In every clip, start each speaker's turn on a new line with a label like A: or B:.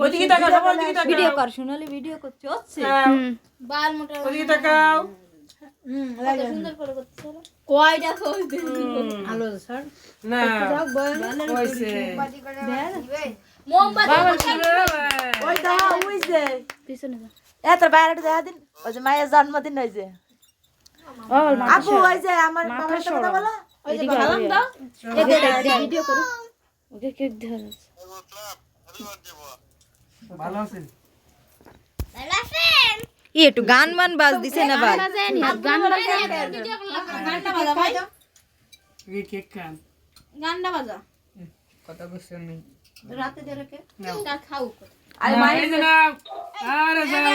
A: ওদিকে তাকাও সবাই ওদিকে তাকাও
B: ভিডিও কর সোনালি ভিডিও করছে হচ্ছে
C: বাল মোটা
A: ওদিকে তাকাও
C: কত সুন্দর করে করছে কয়টা কইতে
B: আলো স্যার
A: না হইছে
C: মোমবাতি
A: বাবা শুনে
D: ওই দা ওই যে
B: পিছনে যা
D: এত বাইরে দেখা দিন ওই যে মায়ের জন্মদিন হই যে
B: ও
D: আপু ওই যে আমার বাবার সাথে কথা বলো
C: ওই যে ভালো দাও
B: ভিডিও করো ওকে কেক দেওয়া যাচ্ছে
A: ভালো আছেন
B: একটু গান মান বাজ দিছে না ভাই
C: গান বাজা ভিডিও করলাম গানটা বাজা ভাই
A: এই কেক খান
C: গানটা বাজা
A: কথা বলছেন নি
C: রাতে ধরে কে তা খাও
D: আরে
A: এই যে নাও আরে বাবা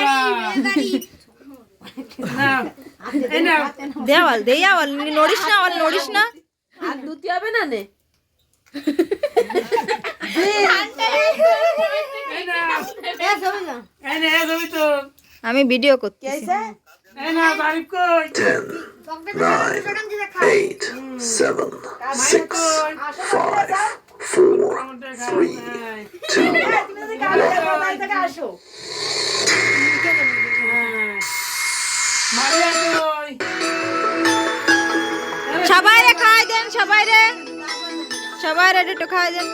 A: নাও এই নাও
B: দেওয়াল দেওয়াল নড়িস না ওয়াল নড়িস না
D: আর দুটি হবে না নে
A: এই নাও
C: এ সবাই না
A: এই নে তুমি তো
B: আমি ভিডিও করতেছি
D: কেসে
A: এই নাও তারিফ কই
E: 8, 7, 6, 5, 4, 3, 2,
D: তুমি যদি গান গাও তাই থেকে আসো
A: মারিয়া কই
B: সবাই রে খাই দেন সবাই রে একটু খাই দেন